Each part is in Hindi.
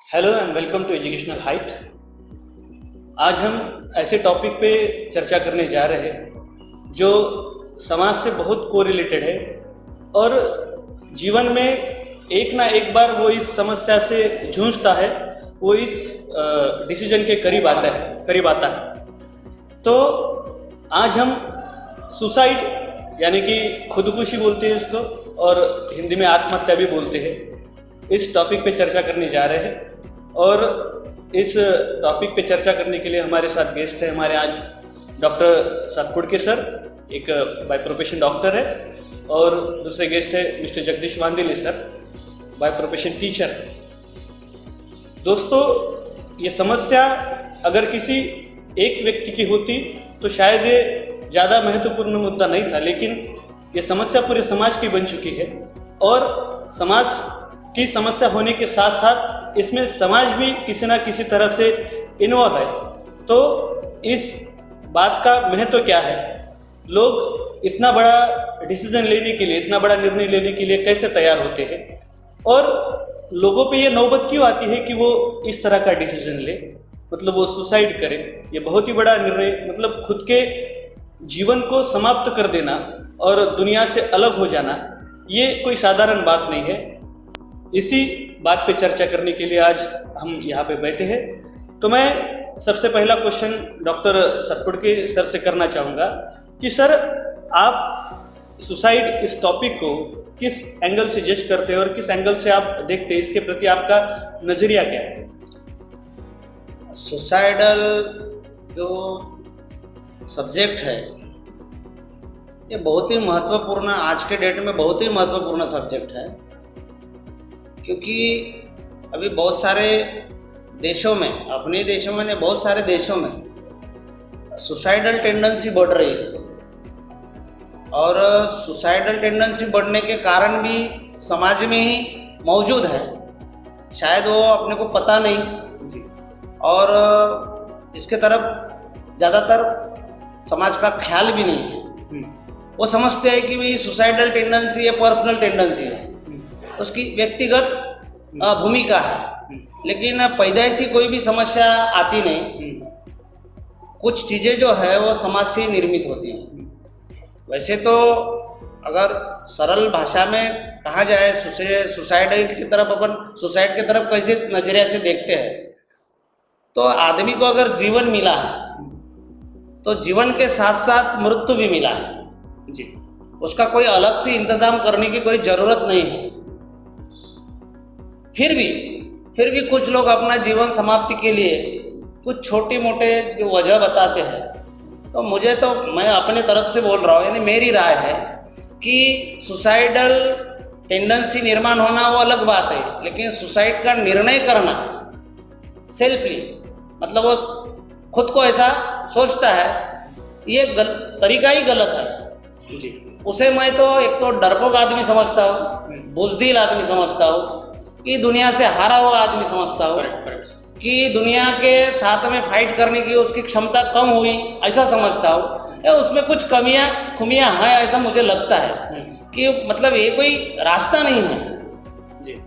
Hello and welcome to educational height. आज हम ऐसे टॉपिक पे चर्चा करने जा रहे हैं जो समाज से बहुत कोरिलेटेड है और जीवन में एक ना एक बार वो इस समस्या से जूझता है, वो इस डिसीजन के करीब आता है। तो आज हम सुसाइड यानी कि खुदकुशी बोलते हैं इसको और हिंदी में आत्महत्या भी बोलते हैं, इस टॉपिक पे चर्चा करने जा रहे हैं। और इस टॉपिक पे चर्चा करने के लिए हमारे साथ गेस्ट है हमारे आज डॉक्टर सतपुड़के सर, एक बाय प्रोफेशन डॉक्टर है, और दूसरे गेस्ट है mister Jagdish Wandile sir, by profession teacher. दोस्तों, ये समस्या अगर किसी एक व्यक्ति की होती तो शायद ये ज़्यादा महत्वपूर्ण मुद्दा नहीं था, लेकिन ये समस्या पूरे समाज की बन चुकी है और समाज की समस्या होने के साथ साथ इसमें समाज भी किसी ना किसी तरह से इन्वॉल्व है। तो इस बात का महत्व क्या है, लोग इतना बड़ा डिसीजन लेने के लिए, इतना बड़ा निर्णय लेने के लिए कैसे तैयार होते हैं और लोगों पे ये नौबत क्यों आती है कि वो इस तरह का डिसीजन ले, मतलब वो सुसाइड करे। ये बहुत ही बड़ा निर्णय, मतलब खुद के जीवन को समाप्त कर देना और दुनिया से अलग हो जाना, ये कोई साधारण बात नहीं है। इसी बात पे चर्चा करने के लिए आज हम यहाँ पे बैठे हैं। तो मैं सबसे पहला क्वेश्चन डॉक्टर सतपुड़के सर से करना चाहूँगा कि सर, आप सुसाइड इस टॉपिक को किस एंगल से जज करते हैं और किस एंगल से आप देखते हैं, इसके प्रति आपका नज़रिया क्या है? सुसाइडल जो सब्जेक्ट है ये बहुत ही महत्वपूर्ण, आज के डेट में बहुत ही महत्वपूर्ण सब्जेक्ट है, क्योंकि अभी बहुत सारे देशों में, अपने देशों में नहीं, बहुत सारे देशों में सुसाइडल टेंडेंसी बढ़ रही है। और सुसाइडल टेंडेंसी बढ़ने के कारण भी समाज में ही मौजूद है, शायद वो अपने को पता नहीं, और इसके तरफ ज़्यादातर समाज का ख्याल भी नहीं है। वो समझते हैं कि भाई सुसाइडल टेंडेंसी ये पर्सनल टेंडेंसी है, उसकी व्यक्तिगत भूमिका है, लेकिन पैदाइशी कोई भी समस्या आती नहीं। कुछ चीज़ें जो है वो समाज से निर्मित होती हैं। वैसे तो अगर सरल भाषा में कहा जाए, सुसाइड की तरफ, अपन सुसाइड की तरफ कैसे नजरिया से देखते हैं, तो आदमी को अगर जीवन मिला है तो जीवन के साथ साथ मृत्यु भी मिला है जी। उसका कोई अलग से इंतजाम करने की कोई ज़रूरत नहीं है। फिर भी कुछ लोग अपना जीवन समाप्ति के लिए कुछ छोटे मोटे जो वजह बताते हैं, तो मैं अपने तरफ से बोल रहा हूँ, यानी मेरी राय है कि सुसाइडल टेंडेंसी निर्माण होना वो अलग बात है, लेकिन सुसाइड का निर्णय करना सेल्फली, मतलब वो खुद को ऐसा सोचता है, ये तरीका ही गलत है जी। उसे मैं तो एक तो डरपोक आदमी समझता हूँ, बुज़दिल आदमी समझता हूँ, कि दुनिया से हारा हुआ आदमी समझता हूँ, कि दुनिया के साथ में फाइट करने की उसकी क्षमता कम हुई, ऐसा समझता हूँ, या उसमें कुछ खुमियाँ हैं, ऐसा मुझे लगता है कि मतलब ये कोई रास्ता नहीं है जी।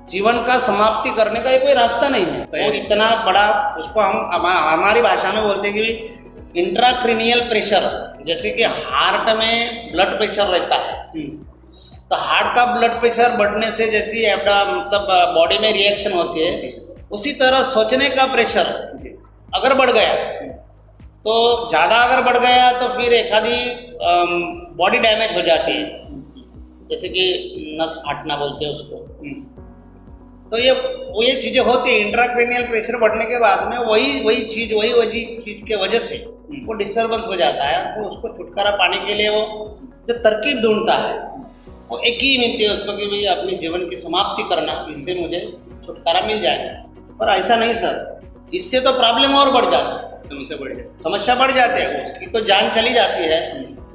जीवन का समाप्ति करने का ये कोई रास्ता नहीं है। तो इतना बड़ा, उसको हम हमारी भाषा में बोलते हैं कि इंट्राक्रेनियल प्रेशर, जैसे कि हार्ट में ब्लड प्रेशर रहता है, तो हार्ट का ब्लड प्रेशर बढ़ने से जैसी मतलब बॉडी में रिएक्शन होती है, उसी तरह सोचने का प्रेशर अगर बढ़ गया, तो ज़्यादा अगर बढ़ गया तो फिर एक आधी बॉडी डैमेज हो जाती है, जैसे कि नस फाटना बोलते हैं उसको। तो ये चीज़ें होती है। इंट्राक्रेनियल प्रेशर बढ़ने के बाद में वही चीज़ के वजह से वो डिस्टर्बेंस हो जाता है। तो उसको छुटकारा पाने के लिए वो जो तरकीब ढूंढता है वो एक ही मिलती है उसको, कि भाई अपने जीवन की समाप्ति करना, इससे मुझे छुटकारा मिल जाएगा। पर ऐसा नहीं सर, इससे तो प्रॉब्लम और बढ़ जाता है, समस्या बढ़ जाती है, उसकी तो जान चली जाती है।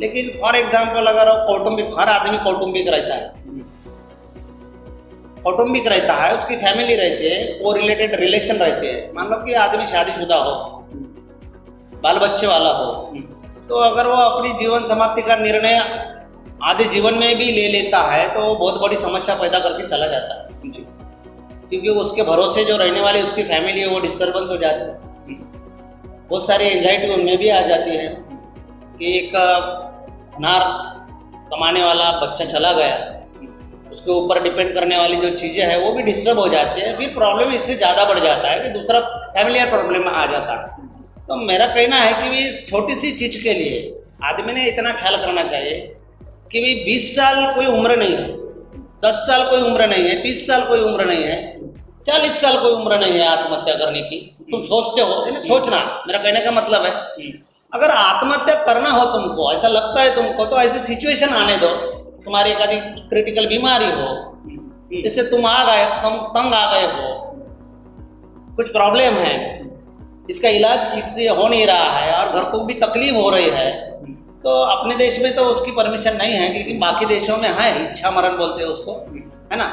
लेकिन फॉर एग्जाम्पल अगर हर आदमी कौटुंबिक रहता है, उसकी फैमिली रहती है, वो रिलेटेड रिलेशन रहते हैं। मान लो कि आदमी शादीशुदा हो, बाल बच्चे वाला हो, तो अगर वो अपनी जीवन समाप्ति का निर्णय आधे जीवन में भी ले लेता है तो वो बहुत बड़ी समस्या पैदा करके चला जाता है जी। क्योंकि उसके भरोसे जो रहने वाली उसकी फैमिली है वो डिस्टर्बेंस हो जाती है। बहुत सारी एंजाइटी उनमें भी आ जाती है कि एक अनार कमाने वाला बच्चा चला गया, उसके ऊपर डिपेंड करने वाली जो चीज़ें हैं वो भी डिस्टर्ब हो जाती है, फिर प्रॉब्लम इससे ज़्यादा बढ़ जाता है कि दूसरा फैमिलियर प्रॉब्लम आ जाता है। तो मेरा कहना है कि भी इस छोटी सी चीज़ के लिए आदमी ने इतना ख्याल करना चाहिए कि भाई 20 साल कोई उम्र नहीं है, 10 साल कोई उम्र नहीं है, 30 साल कोई उम्र नहीं है, 40 साल कोई उम्र नहीं है आत्महत्या करने की। तुम सोचते हो, यानी सोचना, मेरा कहने का मतलब है अगर आत्महत्या करना हो तुमको, ऐसा लगता है तुमको, तो ऐसी सिचुएशन आने दो, तुम्हारी एक आदि क्रिटिकल बीमारी हो, इससे तुम आ गए, तुम तंग आ गए हो, कुछ प्रॉब्लम है, इसका इलाज ठीक से हो नहीं रहा है और घर को भी तकलीफ हो रही है, तो अपने देश में तो उसकी परमिशन नहीं है, लेकिन बाकी देशों में है, इच्छा मरण बोलते हैं उसको, है ना।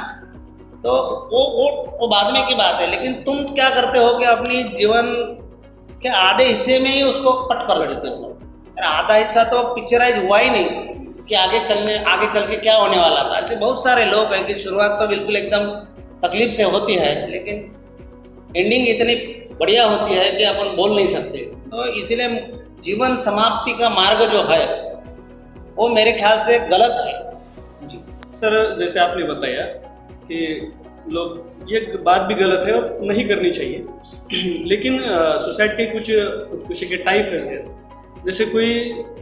तो वो बाद में की बात है, लेकिन तुम क्या करते हो कि अपनी जीवन के आधे हिस्से में ही उसको कट कर देते हो। आधा हिस्सा तो पिक्चराइज हुआ ही नहीं कि आगे चल के क्या होने वाला था। ऐसे बहुत सारे लोग हैं कि शुरुआत तो बिल्कुल एकदम तकलीफ से होती है, लेकिन एंडिंग इतनी बढ़िया होती है कि अपन बोल नहीं सकते। तो इसीलिए जीवन समाप्ति का मार्ग जो है वो मेरे ख्याल से गलत है। जी सर, जैसे आपने बताया कि लोग, ये बात भी गलत है और नहीं करनी चाहिए, लेकिन सुसाइड के कुछ खुदकुशी के टाइप है सर। जैसे कोई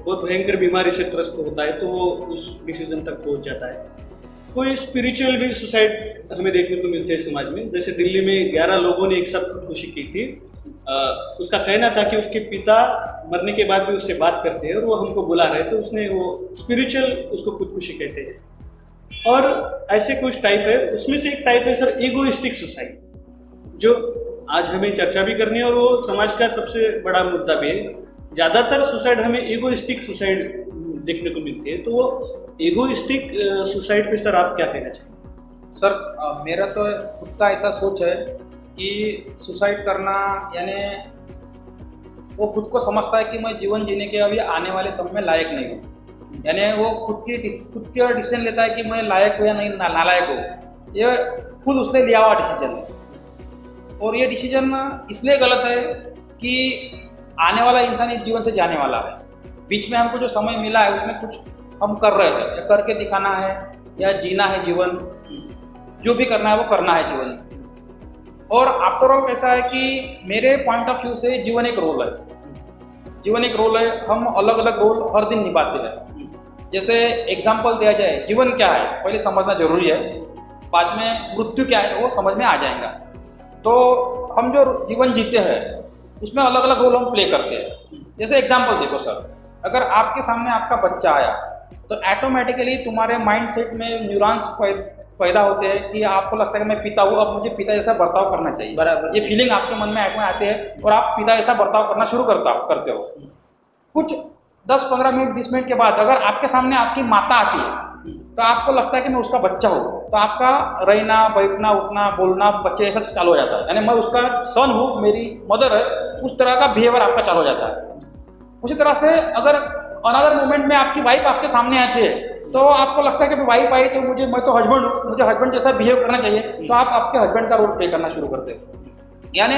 बहुत भयंकर बीमारी से त्रस्त होता है तो वो उस डिसीजन तक पहुंच जाता है। कोई स्पिरिचुअल भी सुसाइड हमें देखने को मिलते हैं समाज में। जैसे दिल्ली में 11 लोगों ने एक साथ खुदकुशी की थी। उसका कहना था कि उसके पिता मरने के बाद भी उससे बात करते हैं और वो हमको बुला रहे, तो उसने वो स्पिरिचुअल उसको खुदकुशी कहते हैं। और ऐसे कुछ टाइप है, उसमें से एक टाइप है सर ईगोइस्टिक सुसाइड, जो आज हमें चर्चा भी करनी है और वो समाज का सबसे बड़ा मुद्दा भी है। ज़्यादातर सुसाइड हमें ईगोइस्टिक सुसाइड देखने को मिलती है, तो वो ईगोइस्टिक सुसाइड पे सर आप क्या कहना चाहिए? सर मेरा तो खुद का ऐसा सोच है कि सुसाइड करना यानी वो खुद को समझता है कि मैं जीवन जीने के अभी आने वाले समय में लायक नहीं हूँ, यानी वो खुद के डिसीजन लेता है कि मैं लायक हूँ या नहीं नालायक हूँ। ये खुद उसने लिया हुआ डिसीजन है, और ये डिसीजन इसलिए गलत है कि आने वाला इंसान इस जीवन से जाने वाला है। बीच में हमको जो समय मिला है उसमें कुछ हम कर रहे हैं, या करके दिखाना है या जीना है जीवन, जो भी करना है वो करना है जीवन। और आफ्टर ऑल ऐसा है कि मेरे पॉइंट ऑफ व्यू से जीवन एक रोल है, जीवन एक रोल है। हम अलग अलग रोल हर दिन निभाते हैं। जैसे एग्जाम्पल दिया जाए, जीवन क्या है पहले समझना जरूरी है, बाद में मृत्यु क्या है वो समझ में आ जाएगा। तो हम जो जीवन जीते हैं उसमें अलग अलग रोल हम प्ले करते हैं। जैसे एग्जाम्पल देखो सर, अगर आपके सामने आपका बच्चा आया तो ऑटोमेटिकली तुम्हारे माइंड सेट में न्यूरॉन्स पैदा होते हैं कि आपको लगता है कि मैं पिता हूँ, अब मुझे पिता जैसा बर्ताव करना चाहिए। बराबर, ये फीलिंग आपके मन में आते हैं और आप पिता जैसा बर्ताव करना शुरू करते हो। कुछ 10-15 मिनट 20 मिनट के बाद अगर आपके सामने आपकी माता आती है तो आपको लगता है कि मैं उसका बच्चा हूँ, तो आपका रहना बैठना उठना बोलना बच्चे जैसा चालू हो जाता है, यानी मैं उसका सन हूँ, मेरी मदर है, उस तरह का बिहेवियर आपका चालू हो जाता है। उसी तरह से अगर अनदर मोमेंट में आपकी वाइफ आपके सामने आती है तो आपको लगता है कि वाइफ आई तो मैं तो हस्बैंड हूँ, मुझे हस्बैंड जैसा बिहेव करना चाहिए, तो आप आपके हस्बैंड का रोल प्ले करना शुरू करते हो। यानी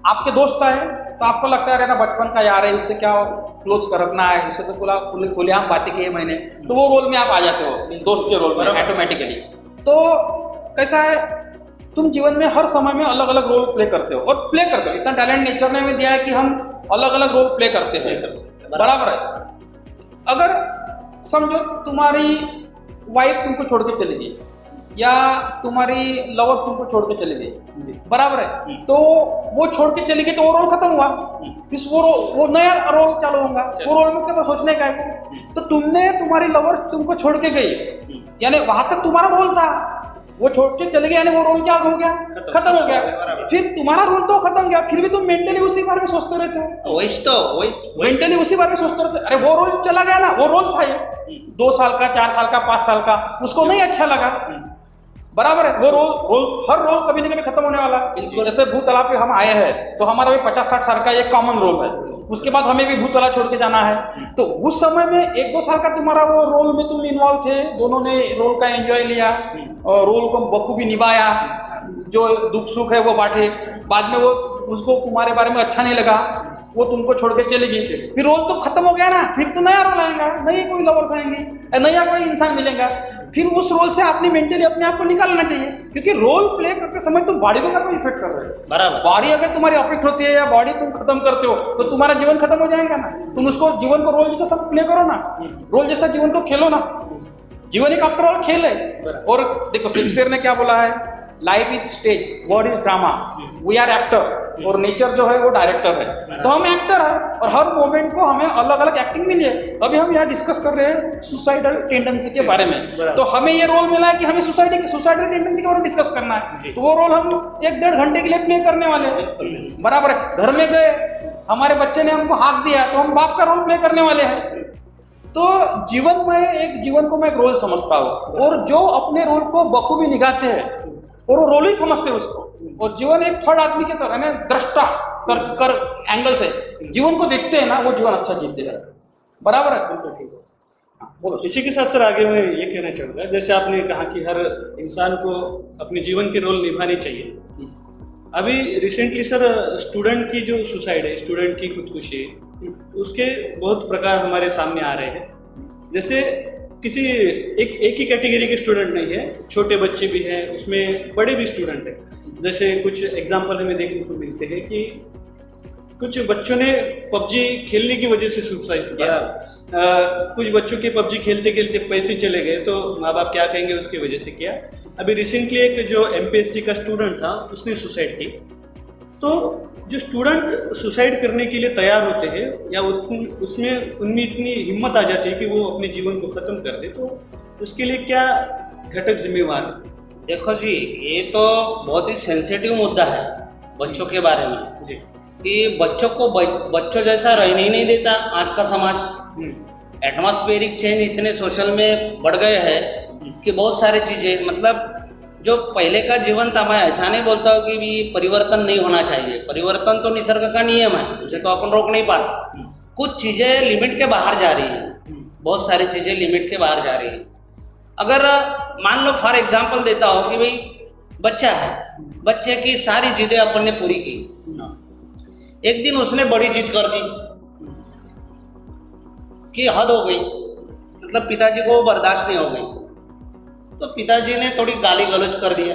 आपके दोस्त आए तो आपको लगता है ना बचपन का यार है, उससे क्या क्लोज रखना है, जिससे तो खुलेआम बातें की है मैंने, तो वो रोल में आप आ जाते हो, दोस्त के रोल में ऑटोमेटिकली। तो कैसा है, तुम जीवन में हर समय में अलग अलग रोल प्ले करते हो, और प्ले करते हो, इतना टैलेंट नेचर ने हमें दिया है कि हम अलग अलग रोल प्ले करते हैं, बराबर है। अगर समझो तुम्हारी वाइफ तुमको छोड़ के चली गई या तुम्हारी लवर तुमको छोड़ के चली गई, बराबर है, तो वो छोड़ के चली गई तो वो रोल खत्म हुआ, फिर वो नया रोल चालू होगा, वो रोल में क्या सोचने का है। तो तुम्हारी लवर तुमको छोड़ के गई, यानी वहां तक तुम्हारा रोल था, वो छोड़ के चले गए, यानी वो रोल क्या हो गया, खत्म हो गया। फिर तुम्हारा रोल तो खत्म गया, फिर भी तुम मेंटली उसी बारे में सोचते रहते हो, वही मेंटली उसी बारे में सोचते रहते। अरे वो रोल चला गया ना, वो रोल था ये 2 साल का, 4 साल का, 5 साल का, उसको नहीं अच्छा लगा, बराबर है। वो रोल हर रोल कभी ना कभी खत्म होने वाला। जैसे भूतला पे हम आए हैं तो हमारा भी 50-60 साल का एक कॉमन रोल है, उसके बाद हमें भी भूतला छोड़ के जाना है। तो उस समय में 1-2 साल का तुम्हारा वो रोल में तुम इन्वॉल्व थे, दोनों ने रोल का एंजॉय लिया और रोल को बखूबी निभाया, जो दुख सुख है वो बांटे, बाद में वो उसको तुम्हारे बारे में अच्छा नहीं लगा, वो तुमको छोड़ के चली गई, फिर रोल तो खत्म हो गया ना, फिर तो नया रोल आएगा, नई कोई लवर्स आएंगे, नया कोई इंसान मिलेगा, फिर उस रोल से आपने मेंटली अपने आप को निकालना चाहिए, क्योंकि रोल प्ले करते समय तुम बॉडी को कोई इफेक्ट कर रहे हो। बराबर। बॉडी अगर तुम्हारी अफेक्ट होती है या बॉडी तुम खत्म करते हो तो तुम्हारा जीवन खत्म हो जाएगा ना। तुम उसको जीवन को रोल जैसा सब प्ले करो ना, रोल जैसा जीवन को खेलो ना। जीवन एक आफ्टर ऑल खेल है। और देखो शेक्सपियर ने क्या बोला है, life is stage, world is drama, we are actor, और नेचर जो है वो डायरेक्टर है। तो हम एक्टर है और हर मोमेंट को हमें अलग अलग एक्टिंग मिली है। अभी हम यहाँ डिस्कस कर रहे हैं सुसाइडल टेंडेंसी के बारे में, तो हमें ये रोल मिला है कि हमें सुसाइडल टेंडेंसी के बारे में डिस्कस करना है, तो वो रोल हम 1-1.5 घंटे के लिए प्ले करने वाले हैं। बराबर है। घर में गए, हमारे बच्चे ने हमको हाथ दिया तो हम बाप का रोल प्ले करने वाले हैं। तो जीवन में एक जीवन को मैं एक रोल समझता हूँ, और जो अपने रोल को बखूबी निभाते हैं और वो रोल ही समझते हैं उसको, और जीवन एक थर्ड आदमी के तरह ना दृष्टा कर एंगल से जीवन को देखते हैं ना, वो जीवन अच्छा जीते हैं। बराबर है। बिल्कुल ठीक है। हाँ, बोलो। इसी के साथ सर आगे मैं ये कहना चाहूँगा, जैसे आपने कहा कि हर इंसान को अपने जीवन के रोल निभाने चाहिए। अभी रिसेंटली सर स्टूडेंट की जो सुसाइड है, स्टूडेंट की खुदकुशी, उसके बहुत प्रकार हमारे सामने आ रहे हैं। जैसे किसी एक ही कैटेगरी के स्टूडेंट नहीं है, छोटे बच्चे भी हैं, उसमें बड़े भी स्टूडेंट हैं। जैसे कुछ एग्जांपल हमें देखने को मिलते हैं कि कुछ बच्चों ने पबजी खेलने की वजह से सुसाइड किया, कुछ बच्चों के पबजी खेलते खेलते पैसे चले गए, तो माँ बाप क्या कहेंगे उसकी वजह से किया। अभी रिसेंटली एक जो MPSC का स्टूडेंट था उसने सुसाइड की। तो जो स्टूडेंट सुसाइड करने के लिए तैयार होते हैं या उसमें उनमें इतनी हिम्मत आ जाती है कि वो अपने जीवन को खत्म कर दे, तो उसके लिए क्या घटक जिम्मेवार है? देखो जी, ये तो बहुत ही सेंसिटिव मुद्दा है बच्चों के बारे में जी, कि बच्चों को बच्चों जैसा रहने ही नहीं देता आज का समाज। एटमॉस्फेरिक चेंज इतने सोशल में बढ़ गए हैं कि बहुत सारी चीज़ें, मतलब जो पहले का जीवन था, मैं ऐसा नहीं बोलता हूँ कि भी परिवर्तन नहीं होना चाहिए, परिवर्तन तो निसर्ग का नियम है, उसे तो अपन रोक नहीं पाते। कुछ चीज़ें लिमिट के बाहर जा रही हैं, बहुत सारी चीज़ें लिमिट के बाहर जा रही हैं। अगर मान लो फॉर एग्जांपल देता हूँ कि भाई बच्चा है, बच्चे की सारी जिद्दें अपन ने पूरी की, एक दिन उसने बड़ी जिद कर दी कि हद हो गई, मतलब पिताजी को बर्दाश्त नहीं हो गई, तो पिताजी ने थोड़ी गाली गलौज कर दिया,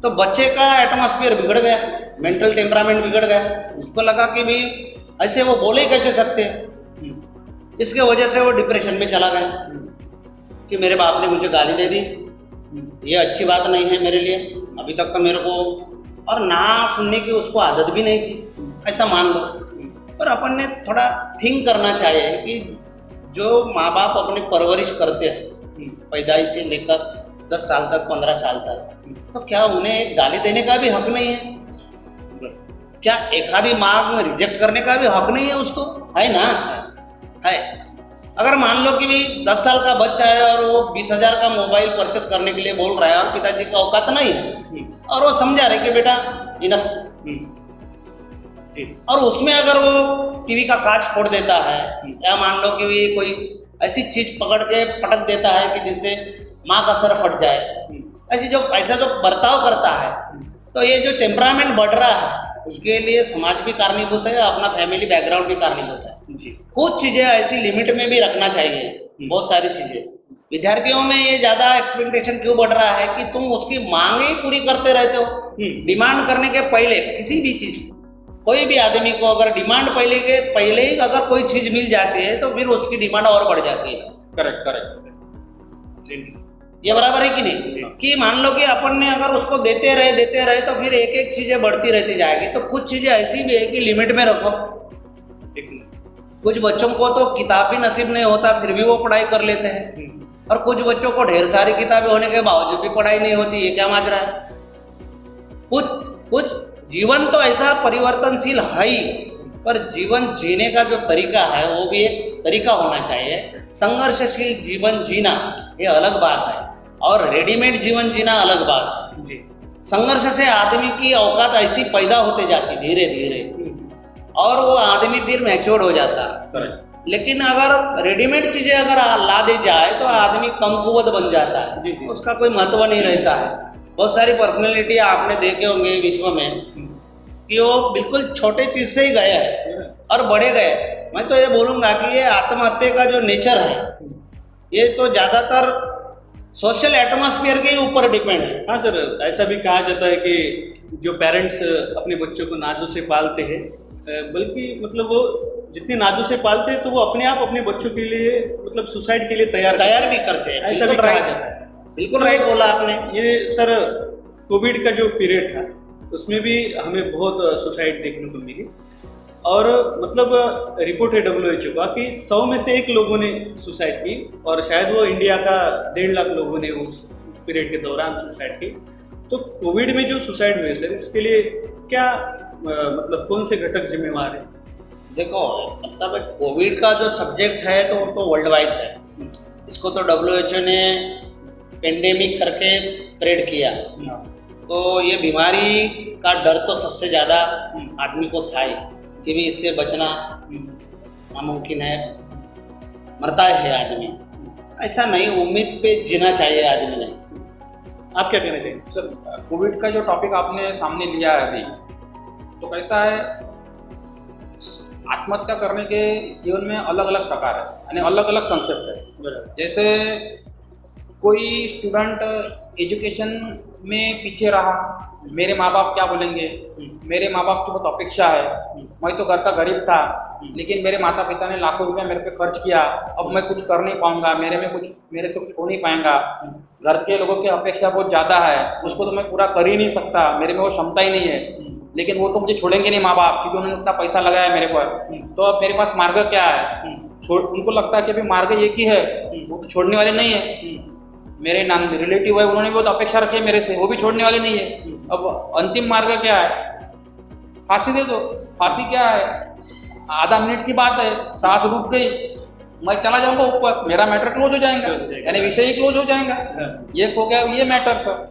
तो बच्चे का एटमॉस्फेयर बिगड़ गया, मेंटल टेम्परामेंट बिगड़ गया। उसको लगा कि भाई ऐसे वो बोले ही कैसे सकते हैं, इसके वजह से वो डिप्रेशन में चला गया कि मेरे बाप ने मुझे गाली दे दी, ये अच्छी बात नहीं है मेरे लिए, अभी तक तो मेरे को, और ना सुनने की उसको आदत भी नहीं थी, ऐसा मान लो। पर अपन ने थोड़ा थिंक करना चाहिए कि जो माँ बाप अपनी परवरिश करते हैं पैदाइश से लेकर 10 साल तक, 15 साल तक, तो क्या उन्हें गाली देने का भी हक नहीं है? क्या एक आधी मांग रिजेक्ट करने का भी हक नहीं है उसको? है ना, है। अगर मान लो कि भी 10 साल का बच्चा है और वो 20,000 का मोबाइल परचेस करने के लिए बोल रहा है और पिताजी का औकात नहीं है, और वो समझा रहे कि बेटा इनफ, और उसमें अगर वो टीवी का कांच फोड़ देता है, या मान लो कि भी कोई ऐसी चीज पकड़ के पटक देता है कि जिससे माँ का सर फट जाए, ऐसा जो बर्ताव करता है, तो ये जो टेम्परामेंट बढ़ रहा है उसके लिए समाज भी कारणीभूत है, अपना फैमिली बैकग्राउंड भी कारणीभूत है जी। कुछ चीजें ऐसी लिमिट में भी रखना चाहिए, बहुत सारी चीजें। विद्यार्थियों में ये ज्यादा एक्सपेक्टेशन क्यों बढ़ रहा है कि तुम उसकी मांग ही पूरी करते रहते हो। डिमांड करने के पहले किसी भी चीज को, कोई भी आदमी को अगर डिमांड पहले ही अगर कोई चीज मिल जाती है तो फिर उसकी डिमांड और बढ़ जाती है। करेक्ट। ये बराबर है कि नहीं? कि मान लो कि अपन ने अगर उसको देते रहे तो फिर एक एक चीजें बढ़ती रहती जाएगी। तो कुछ चीजें ऐसी भी है कि लिमिट में रखो। कुछ बच्चों को तो किताब भी नसीब नहीं होता फिर भी वो पढ़ाई कर लेते हैं, और कुछ बच्चों को ढेर सारी किताबें होने के बावजूद भी पढ़ाई नहीं होती। ये क्या माजरा है? कुछ जीवन तो ऐसा परिवर्तनशील है ही, पर जीवन जीने का जो तरीका है वो भी एक तरीका होना चाहिए। संघर्षशील जीवन जीना ये अलग बात है, और रेडीमेड जीवन जीना अलग बात है जी। संघर्ष से आदमी की औकात ऐसी पैदा होते जाती धीरे धीरे, और वो आदमी फिर मैच्योर हो जाता है। लेकिन अगर रेडीमेड चीजें अगर ला दी जाए तो आदमी कमकुवत बन जाता है, उसका कोई महत्व नहीं रहता है। बहुत सारी पर्सनैलिटी आपने देखे होंगे विश्व में कि वो बिल्कुल छोटे चीज से ही गए हैं और बड़े गए। मैं तो ये बोलूँगा कि ये आत्महत्या का जो नेचर है ये तो ज़्यादातर सोशल एटमॉस्फेयर के ही ऊपर डिपेंड है। हाँ सर, ऐसा भी कहा जाता है कि जो पेरेंट्स अपने बच्चों को नाजों से पालते हैं, बल्कि मतलब वो जितने नाजों से पालते हैं तो वो अपने आप अपने बच्चों के लिए मतलब सुसाइड के लिए तैयार भी करते हैं। ऐसा भी कहा जाता है। बिल्कुल राइट बोला आपने। ये सर कोविड का जो पीरियड था उसमें भी हमें बहुत सुसाइड देखने को मिली, और मतलब रिपोर्ट है WHO का कि 100 में से 1 लोगों ने सुसाइड की, और शायद वो इंडिया का 1.5 लाख लोगों ने उस पीरियड के दौरान सुसाइड की। तो कोविड में जो सुसाइड हुए सर, इसके लिए क्या मतलब कौन से घटक जिम्मेवार है? देखो, मतलब कोविड का जो सब्जेक्ट है तो वर्ल्ड वाइड है। इसको तो WHO ने पेंडेमिक करके स्प्रेड किया, तो ये बीमारी का डर तो सबसे ज़्यादा आदमी को था ही कि भी इससे बचना नामुमकिन है, मरता है आदमी। ऐसा नहीं, उम्मीद पे जीना चाहिए आदमी ने। आप क्या कहना चाहिए सर? कोविड का जो टॉपिक आपने सामने लिया है अभी, तो कैसा है, आत्महत्या करने के जीवन में अलग अलग प्रकार है, यानी अलग अलग कंसेप्ट है। जैसे कोई स्टूडेंट एजुकेशन में पीछे रहा, मेरे माँ बाप क्या बोलेंगे, मेरे माँ बाप की बहुत अपेक्षा है, मैं तो घर का गरीब था लेकिन मेरे माता पिता ने लाखों रुपया मेरे पे खर्च किया, अब मैं कुछ कर नहीं पाऊंगा, मेरे से कुछ हो नहीं पाएगा, घर के लोगों की अपेक्षा बहुत ज़्यादा है, उसको तो मैं पूरा कर ही नहीं सकता, मेरे में वो क्षमता ही नहीं है, लेकिन वो तो मुझे छोड़ेंगे नहीं माँ बाप, क्योंकि उन्होंने उतना पैसा लगाया मेरे पर, तो अब मेरे पास मार्ग क्या है? उनको लगता है कि अभी मार्ग एक ही है, वो तो छोड़ने वाले नहीं है। मेरे नाम रिलेटिव है, उन्होंने बहुत अपेक्षा रखी है मेरे से, वो भी छोड़ने वाले नहीं है। अब अंतिम मार्ग क्या है? फांसी दे दो। फांसी क्या है? आधा मिनट की बात है, सांस रुक गई, मैं चला जाऊंगा ऊपर, मेरा मैटर क्लोज हो जाएगा, यानी विषय ही क्लोज हो जाएगा। ये हो गया ये मैटर सर।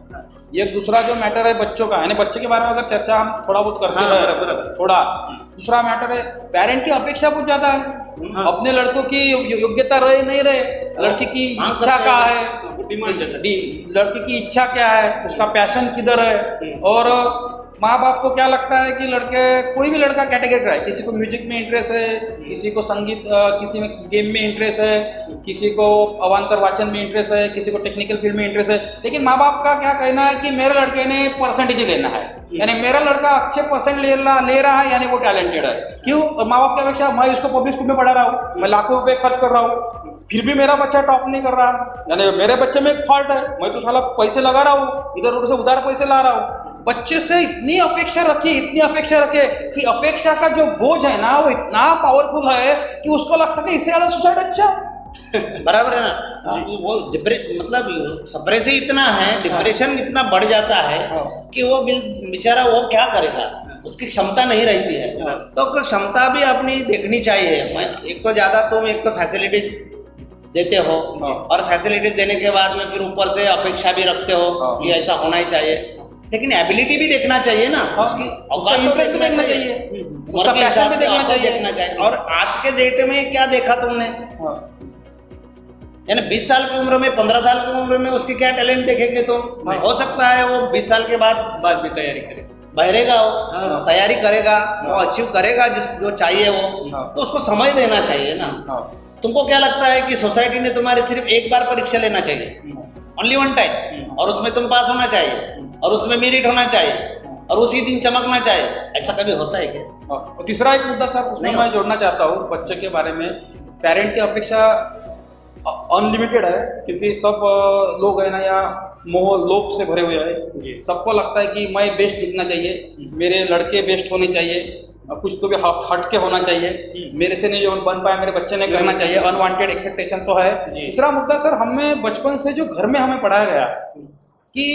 ये दूसरा जो मैटर है बच्चों का, यानी बच्चे के बारे में अगर चर्चा हम थोड़ा बहुत करते हैं, थोड़ा दूसरा मैटर है पेरेंट की अपेक्षा बहुत ज्यादा है। अपने लड़कों की योग्यता रहे नहीं रहे, लड़की की इच्छा क्या है, लड़की की इच्छा क्या है, उसका पैशन किधर है, और माँ बाप को क्या लगता है कि लड़के, कोई भी लड़का कैटेगरी है, किसी को म्यूजिक में इंटरेस्ट है, किसी को संगीत, किसी में गेम में इंटरेस्ट है, किसी को अवान्तर वाचन में इंटरेस्ट है, किसी को टेक्निकल फील्ड में इंटरेस्ट है, लेकिन माँ बाप का क्या कहना है कि मेरे लड़के ने परसेंटेज लेना है, यानी मेरा लड़का अच्छे परसेंट ले रहा है, यानी वो टैलेंटेड है। क्यों? माँ बाप की अपेक्षा, मैं उसको पब्लिक स्कूल में पढ़ा रहा हूँ, मैं लाखों रुपए खर्च कर रहा हूँ, फिर भी मेरा बच्चा टॉप नहीं कर रहा, यानी मेरे बच्चे में एक फॉल्ट है, मैं तो साला पैसे लगा रहा हूँ, इधर उधर से उधार पैसे ला रहा हूँ। बच्चे से इतनी अपेक्षा रखे कि अपेक्षा का जो बोझ है ना वो इतना पावरफुल है कि उसको लगता है कि इससे ज्यादा सुसाइड अच्छा है। बराबर है ना? वो मतलब सप्रेस ही इतना है, डिप्रेशन इतना बढ़ जाता है कि वो बेचारा वो क्या करेगा, उसकी क्षमता नहीं रहती है। तो क्षमता भी अपनी देखनी चाहिए। एक तो ज्यादा तुम एक तो फैसिलिटी देते हो, और फैसिलिटी देने के बाद में फिर ऊपर से अपेक्षा भी रखते हो कि ऐसा होना ही चाहिए, लेकिन एबिलिटी भी देखना चाहिए ना, उसकी औकात भी देखना चाहिए, उसका पैशन भी देखना चाहिए। और आज के डेट में क्या देखा तुमने, यानी 20 साल की उम्र में, 15 साल की उम्र में उसके क्या टैलेंट देखेंगे तुम? हो सकता है वो 20 साल के बाद भी तैयारी करे, बहरेगा, वो तैयारी करेगा, वो अचीव करेगा जो चाहिए वो, तो उसको समझ देना चाहिए ना। तुमको क्या लगता है कि सोसाइटी ने तुम्हारे सिर्फ एक बार परीक्षा लेना चाहिए, ओनली वन टाइम, और उसमें तुम पास होना चाहिए, और उसमें मेरिट होना चाहिए, और उसी दिन चमकना चाहिए? ऐसा कभी होता है क्या? और तीसरा एक मुद्दा सर उसमें मैं जोड़ना चाहता हूँ बच्चे के बारे में। पेरेंट की अपेक्षा अनलिमिटेड है, क्योंकि सब लोग है ना या मोह लोभ से भरे हुए हैं। सबको लगता है कि मैं बेस्ट दिखना चाहिए, मेरे लड़के बेस्ट होने चाहिए, कुछ तो भी हटके होना चाहिए, मेरे से नहीं जो बन पाया मेरे बच्चे ने करना चाहिए, अनवांटेड एक्सपेक्टेशन तो है। तीसरा मुद्दा सर, हमें बचपन से जो घर में हमें पढ़ाया गया कि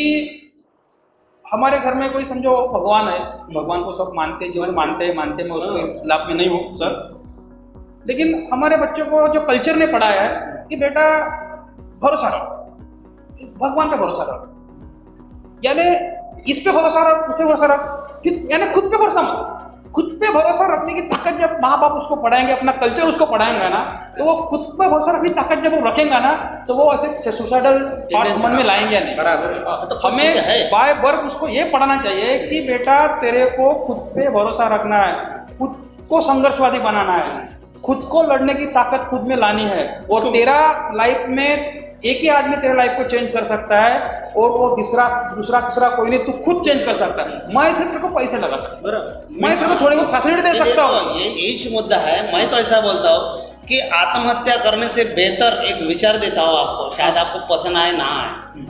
हमारे घर में कोई समझो भगवान है, भगवान को सब मानते, जो मानते हैं मैं उसके खिलाफ में नहीं हूँ सर, लेकिन हमारे बच्चों को जो कल्चर ने पढ़ाया है कि बेटा भरोसा रख, भगवान पे भरोसा रख, यानी इस पे भरोसा रख, उस पे भरोसा रख, यानी खुद पे भरोसा मत। खुद पे भरोसा रखने की ताकत जब माँ बाप उसको पढ़ाएंगे, अपना कल्चर उसको पढ़ाएंगे ना, तो वो खुद पे भरोसा रखने की ताकत जब वो रखेगा ना, तो वो ऐसे सुसाइडल थॉट्स मन में लाएंगे नहीं। बराबर। तो हमें बाय बर्थ उसको ये पढ़ाना चाहिए कि बेटा तेरे को खुद पे भरोसा रखना है, खुद को संघर्षवादी बनाना है, खुद को लड़ने की ताकत खुद में लानी है, और तेरा लाइफ में एक ही आदमी तेरे लाइफ को चेंज कर सकता है, और वो दूसरा तीसरा कोई नहीं, तू खुद चेंज कर सकता है। मैं सिर्फ तेरे को पैसे लगा सकता हूँ, मैं सिर्फ थोड़ी बहुत फैसिलिटी दे सकता हूँ। ये यही मुद्दा है। मैं तो ऐसा बोलता हूँ कि आत्महत्या करने से बेहतर एक विचार देता हूँ आपको, शायद आपको पसंद आए ना आए।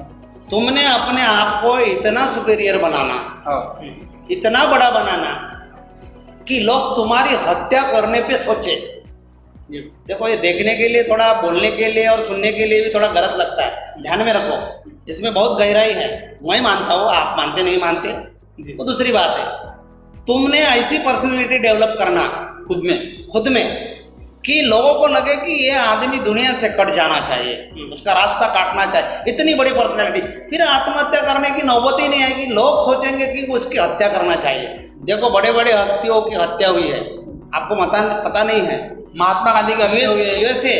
तुमने अपने आप को इतना सुपीरियर बनाना, इतना बड़ा बनाना कि लोग तुम्हारी हत्या करने पे सोचे। देखो, ये देखने के लिए, थोड़ा बोलने के लिए और सुनने के लिए भी थोड़ा गलत लगता है, ध्यान में रखो, इसमें बहुत गहराई है। मैं मानता हूँ, आप मानते नहीं मानते वो दूसरी बात है। तुमने ऐसी पर्सनैलिटी डेवलप करना खुद में कि लोगों को लगे कि ये आदमी दुनिया से कट जाना चाहिए, उसका रास्ता काटना चाहिए, इतनी बड़ी पर्सनैलिटी, फिर आत्महत्या करने की नौबत ही नहीं आएगी। लोग सोचेंगे कि वो उसकी हत्या करना चाहिए। देखो, बड़े बड़े हस्तियों की हत्या हुई है, आपको पता नहीं है। महात्मा गांधी का USA,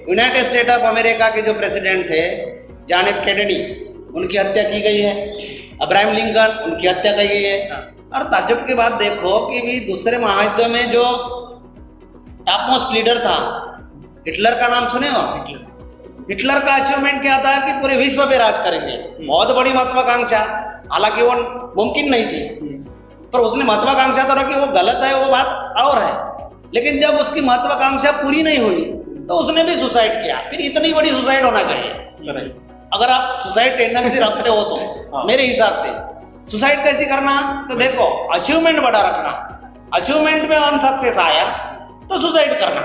United state of America के जो प्रेसिडेंट थे जॉन एफ कैनेडी, उनकी हत्या की गई है। अब्राहम लिंकन, उनकी हत्या की गई है। और ताज्जुब की बात देखो कि भी दूसरे महायुद्ध में जो टॉप मोस्ट लीडर था, हिटलर का नाम सुने हो? हिटलर का अचीवमेंट क्या था कि पूरे विश्व पे राज करेंगे, बहुत बड़ी महत्वाकांक्षा, हालांकि वो मुमकिन नहीं थी, पर उसने महत्वाकांक्षा तो रखी। वो गलत है, वो बात और है, लेकिन जब उसकी महत्वाकांक्षा पूरी नहीं हुई तो उसने भी सुसाइड किया। फिर इतनी बड़ी सुसाइड होना चाहिए? अगर आप सुसाइड टेंडेंसी रखते हो तो मेरे हिसाब से सुसाइड कैसे करना, तो देखो, अचीवमेंट बड़ा रखना, अचीवमेंट में अनसक्सेस आया तो सुसाइड करना।